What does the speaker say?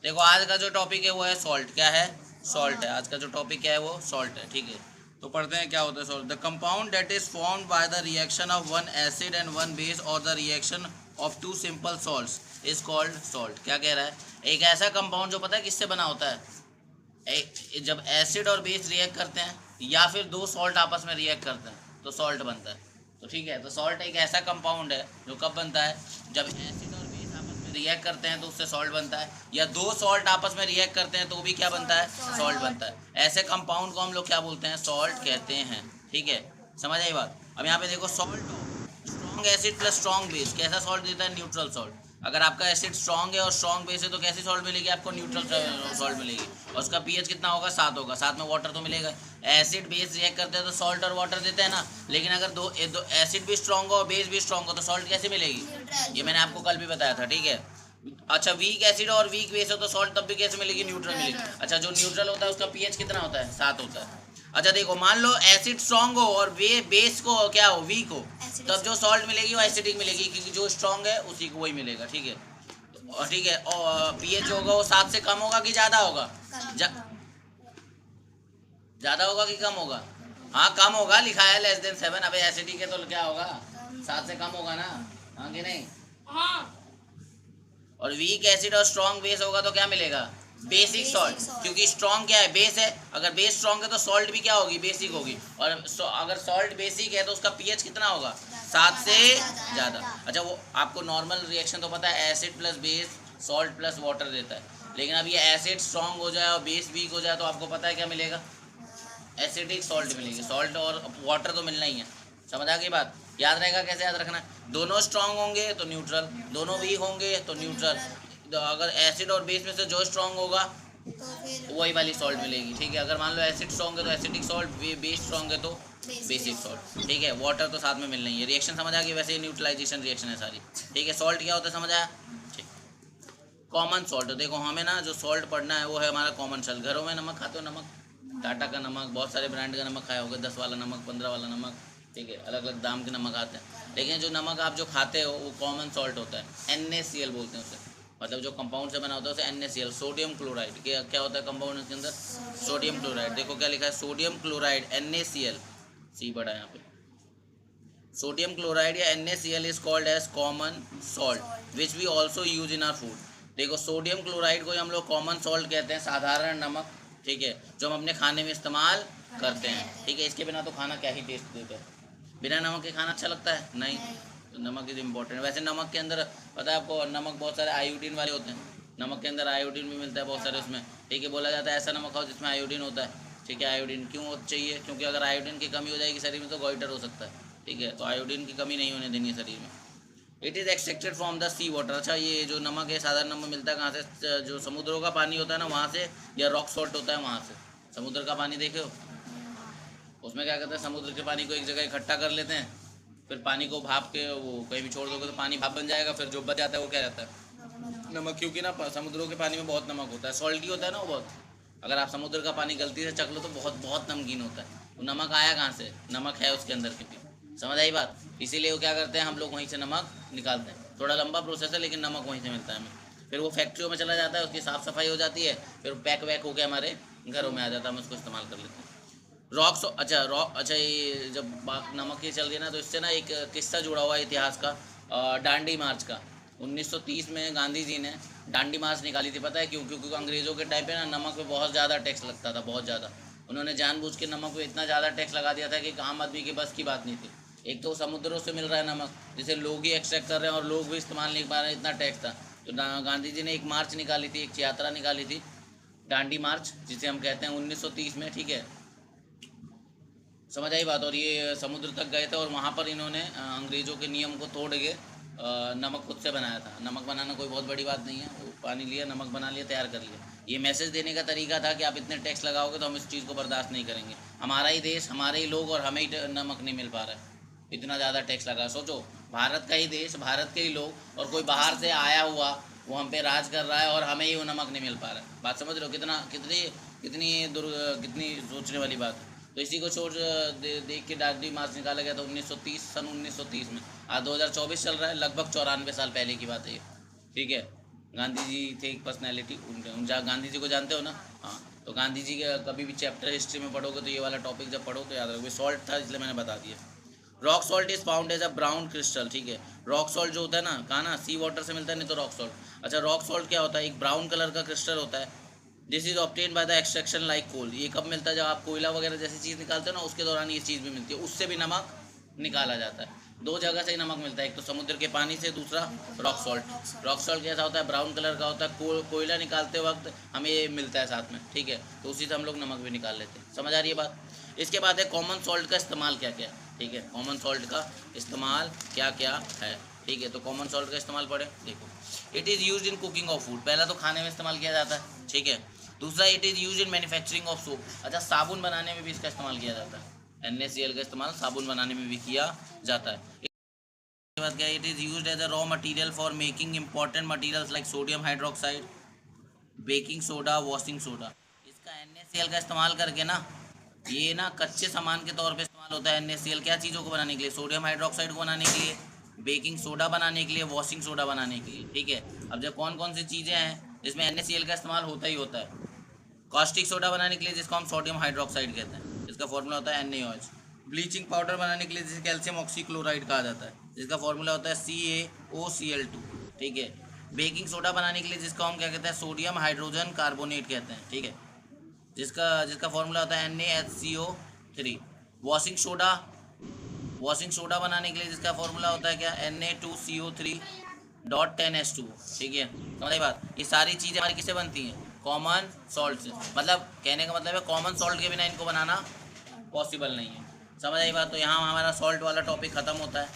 देखो आज का जो टॉपिक है वो है सॉल्ट। क्या है? सॉल्ट है। आज का जो टॉपिक क्या है वो सॉल्ट है। ठीक है, तो पढ़ते हैं क्या होता है salt. The compound that is formed by the reaction of one acid and one base और the reaction of two simple salts is called salt. क्या कह रहा है? एक ऐसा कंपाउंड जो पता है किससे बना होता है? जब एसिड और बेस रिएक्ट करते हैं या फिर दो सॉल्ट आपस में रिएक्ट करते हैं तो सॉल्ट बनता है। तो ठीक है, तो सॉल्ट एक ऐसा कंपाउंड है जो कब बनता है? जब एसिड और बेस आपस में रिएक्ट करते हैं तो उससे सॉल्ट बनता है, या दो सॉल्ट आपस में रिएक्ट करते हैं तो भी क्या बनता है? सॉल्ट बनता है। ऐसे कंपाउंड को हम लोग क्या बोलते हैं? सॉल्ट कहते हैं। ठीक है, समझ आई बात? अब यहाँ पे देखो, salt strong acid plus strong base कैसा सॉल्ट देता है? Neutral salt. अगर आपका एसिड स्ट्रॉन्ग है और स्ट्रॉन्ग बेस है तो कैसी सॉल्ट मिलेगी आपको? न्यूट्रल सॉल्ट मिलेगी। और उसका पीएच कितना होगा? 7 होगा। साथ में वाटर तो मिलेगा। एसिड बेस रिएक्ट करते हैं तो सॉल्ट और वाटर देते हैं ना। लेकिन अगर दो एसिड भी स्ट्रॉन्ग हो और बेस भी स्ट्रॉन्ग हो तो सॉल्ट कैसे मिलेगी? ये मैंने आपको कल भी बताया था। ठीक है, अच्छा वीक एसिड और वीक बेस हो तो सॉल्ट तब भी कैसे मिलेगी? न्यूट्रल मिलेगी। अच्छा, जो न्यूट्रल होता है उसका पीएच कितना होता है? 7 होता है। अच्छा देखो, मान लो एसिड स्ट्रॉन्ग हो और बेस को क्या हो? वीक हो, तब जो सॉल्ट मिलेगी वो एसिडिक मिलेगी, क्योंकि जो स्ट्रॉन्ग है उसी को वही मिलेगा। ठीक है, और ठीक है, और पीएच होगा वो 7 से कम होगा कि ज़्यादा होगा? ज़्यादा होगा कि कम होगा? हाँ कम होगा, लिखा है लेस देन 7। अबे एसिडिक है तो क्या होगा? 7 से कम होगा ना। हाँ कि नहीं? हाँ। और वीक एसिड और स्ट्रॉन्ग बेस होगा तो क्या मिलेगा? Basic salt. क्योंकि स्ट्रॉन्ग क्या है? बेस है। अगर बेस स्ट्रॉन्ग है तो सॉल्ट भी क्या होगी? बेसिक होगी। और अगर सॉल्ट बेसिक है तो उसका पीएच कितना होगा? 7 से ज़्यादा। अच्छा, वो आपको नॉर्मल रिएक्शन तो पता है, acid plus base salt plus water देता है। लेकिन अब ये एसिड स्ट्रॉन्ग हो जाए और बेस वीक हो जाए तो आपको पता है क्या मिलेगा? एसिडिक सॉल्ट मिलेगी। सॉल्ट और वाटर तो मिलना ही है। समझ आ गई बात? याद रहेगा? कैसे याद रखना है? दोनों स्ट्रांग होंगे तो न्यूट्रल, दोनों वीक होंगे तो न्यूट्रल। तो अगर एसिड और बेस में से जो स्ट्रांग होगा वही वाली सॉल्ट मिलेगी। ठीक है, अगर मान लो एसिड स्ट्रांग है तो एसिडिक सॉल्ट, बेस स्ट्रांग है तो बेसिक सॉल्ट। ठीक है, वाटर तो साथ में मिलना ही है। रिएक्शन समझ आ गई? वैसे ही न्यूट्रलाइजेशन रिएक्शन है सारी। ठीक है, सॉल्ट क्या होता है समझ आया? ठीक, कॉमन सॉल्ट। देखो हमें ना जो सॉल्ट पढ़ना है वो है हमारा कॉमन सॉल्ट। घरों में नमक खाते हो? नमक टाटा का नमक, बहुत सारे ब्रांड का नमक खाया होगा, 10 वाला नमक, 15 वाला नमक। ठीक है, अलग अलग दाम के नमक आते हैं। लेकिन जो नमक आप जो खाते हो वो कॉमन सॉल्ट होता है। NaCl बोलते हैं उसे। मतलब जो कंपाउंड से बना होता है उसे NaCl, सोडियम क्लोराइड। क्या होता है कंपाउंड के अंदर? Sodium chloride. देखो क्या लिखा है? सोडियम क्लोराइड NaCl, सी बड़ा यहाँ पे। सोडियम क्लोराइड या NaCl is called as common salt which we also use in our food. देखो सोडियम क्लोराइड को हम लोग कॉमन सॉल्ट कहते हैं, साधारण नमक। ठीक है, जो हम अपने खाने में इस्तेमाल करते हैं। ठीक है, इसके बिना तो खाना क्या ही टेस्ट देता है? बिना नमक के खाना अच्छा लगता है? नहीं। तो नमक इज इम्पोर्टेंट। वैसे नमक के अंदर पता है आपको, नमक बहुत सारे आयोडीन वाले होते हैं। नमक के अंदर आयोडीन भी मिलता है बहुत सारे उसमें। ठीक है, बोला जाता है ऐसा नमक खाओ जिसमें आयोडीन होता है। ठीक है, आयोडीन क्यों चाहिए? क्योंकि अगर आयोडीन की कमी हो जाएगी शरीर में तो गोइटर हो सकता है। ठीक है, तो आयोडीन की कमी नहीं होने देनी शरीर में। It is extracted from the sea water. अच्छा, ये जो नमक है साधारण नमक मिलता है कहाँ से? जो समुद्रों का पानी होता है ना वहाँ से, या रॉक सॉल्ट होता है वहाँ से। समुद्र का पानी देखे हो? उसमें क्या करते हैं, समुद्र के पानी को एक जगह इकट्ठा कर लेते हैं, फिर पानी को भाप के वो कहीं भी छोड़ दोगे तो पानी भाप बन जाएगा। फिर जो बच जाता है वो क्या रहता है? नमक। क्योंकि ना समुद्रों के पानी में बहुत नमक होता है, सॉल्टी होता है ना वो बहुत। अगर आप समुद्र का पानी गलती से चख लो तो बहुत बहुत नमकीन होता है। वो नमक आया कहाँ से? नमक है उसके अंदर। क्योंकि समझ आई बात? इसीलिए वो क्या करते हैं, हम लोग वहीं से नमक निकालते हैं। थोड़ा लंबा प्रोसेस है लेकिन नमक वहीं से मिलता है हमें। फिर वो फैक्ट्रियों में चला जाता है, उसकी साफ़ सफाई हो जाती है, फिर पैक वैक होकर हमारे घरों में आ जाता है, हम उसको इस्तेमाल कर लेते हैं। अच्छा ये जब बात नमक की चल रही है ना तो इससे ना एक किस्सा जुड़ा हुआ है इतिहास का, डांडी मार्च का। 1930 में गांधी जी ने डांडी मार्च निकाली थी। पता है क्यों? क्योंकि अंग्रेज़ों के टाइम पे ना नमक पे बहुत ज़्यादा टैक्स लगता था, बहुत ज़्यादा। उन्होंने जानबूझ के नमक पे इतना ज़्यादा टैक्स लगा दिया था कि आम आदमी के बस की बात नहीं थी। एक तो समुद्रों से मिल रहा है नमक, जिसे लोग ही एक्सट्रैक्ट कर रहे हैं और लोग भी इस्तेमाल नहीं पा रहे हैं, इतना टैक्स था। तो गांधी जी ने एक मार्च निकाली थी, एक यात्रा निकाली थी, डांडी मार्च, जिसे हम कहते हैं 1930 में। ठीक है, समझ आई बात? और ये समुद्र तक गए थे और वहाँ पर इन्होंने अंग्रेज़ों के नियम को तोड़ के नमक खुद से बनाया था। नमक बनाना कोई बहुत बड़ी बात नहीं है, वो पानी लिया, नमक बना लिया, तैयार कर लिया। ये मैसेज देने का तरीका था कि आप इतने टैक्स लगाओगे तो हम इस चीज़ को बर्दाश्त नहीं करेंगे। हमारा ही देश, हमारे ही लोग, और हमें ही नमक नहीं मिल पा रहा है, इतना ज़्यादा टैक्स लगा। सोचो, भारत का ही देश, भारत के ही लोग, और कोई बाहर से आया हुआ वो हम पे राज कर रहा है और हमें ही वो नमक नहीं मिल पा रहा है। बात समझ रहे हो? कितना कितनी कितनी सोचने वाली बात है। तो इसी को देख के डांडी मार्च निकाला गया था 1930, सन 1930 में। आज 2024 चल रहा है, लगभग 94 साल पहले की बात है ये। ठीक है, गांधी जी थे एक पर्सनैलिटी, गांधी जी को जानते हो ना? हाँ, तो गांधी जी के कभी भी चैप्टर हिस्ट्री में पढ़ोगे तो ये वाला टॉपिक जब पढ़ो तो याद रखोगे। सॉल्ट था इसलिए मैंने बता दिया। Rock salt is found as a brown crystal, ठीक है। रॉक सॉल्ट जो होता है ना, कहा ना सी वाटर से मिलता है, नहीं तो रॉक सॉल्ट। अच्छा, रॉक सॉल्ट क्या होता है? एक ब्राउन कलर का क्रिस्टल होता है। This is obtain by the extraction like coal. ये कब मिलता है? जब आप कोयला वगैरह जैसी चीज़ निकालते हो ना, उसके दौरान ये चीज़ भी मिलती है। उससे भी नमक निकाला जाता है। दो जगह से ही नमक मिलता है, एक तो समुद्र के पानी से, दूसरा रॉक सॉल्ट। रॉक सॉल्ट कैसा होता है? ब्राउन कलर का होता है। कोयला निकालते वक्त हमें ये मिलता है साथ में, ठीक है। तो उसी से हम लोग नमक भी निकाल लेते हैं। समझ आ रही है बात? इसके बाद है कॉमन सॉल्ट का इस्तेमाल क्या क्या, ठीक है। कॉमन सॉल्ट का इस्तेमाल क्या क्या है, ठीक है। तो कॉमन सॉल्ट का इस्तेमाल पढ़े, देखो। It is use in cooking of food, पहला तो खाने में इस्तेमाल किया जाता है, ठीक है। दूसरा, it is use in manufacturing of soap. अच्छा, साबुन बनाने में भी इसका इस्तेमाल किया जाता है। NaCl का इस्तेमाल साबुन बनाने में भी किया जाता है। इसके बाद क्या, it is use as a raw material for making important materials like sodium hydroxide, baking soda, washing soda. इसका NaCl का इस्तेमाल करके ना, ये ना कच्चे सामान के तौर पे इस्तेमाल होता है। NaCl क्या चीज़ों को बनाने के लिए? सोडियम हाइड्रोक्साइड को बनाने के लिए, बेकिंग सोडा बनाने के लिए, वॉशिंग सोडा बनाने के लिए, ठीक है। अब जब कौन कौन सी चीज़ें हैं जिसमें NaCl का इस्तेमाल होता ही होता है? कॉस्टिक सोडा बनाने के लिए, जिसको हम सोडियम हाइड्रोक्साइड कहते हैं, जिसका फॉर्मूला होता है NaOH। ब्लीचिंग पाउडर बनाने के लिए, जिसे कैल्शियम ऑक्सीक्लोराइड कहा जाता है, जिसका फॉर्मूला होता है CaOCl2, ठीक है। बेकिंग सोडा बनाने के लिए, जिसको हम क्या कहते हैं? सोडियम हाइड्रोजन कार्बोनेट कहते हैं, ठीक है, जिसका जिसका फॉर्मूला होता है NaHCO3। वॉशिंग सोडा बनाने के लिए जिसका फॉर्मूला होता है क्या? Na2CO3.10H2, ठीक है। समझ बात? ये सारी चीज़ें हमारी किससे बनती हैं? कॉमन सॉल्ट से। मतलब कहने का मतलब है कॉमन सॉल्ट के बिना इनको बनाना पॉसिबल नहीं है। समझ आई बात? तो यहाँ हमारा सॉल्ट वाला टॉपिक ख़त्म होता है।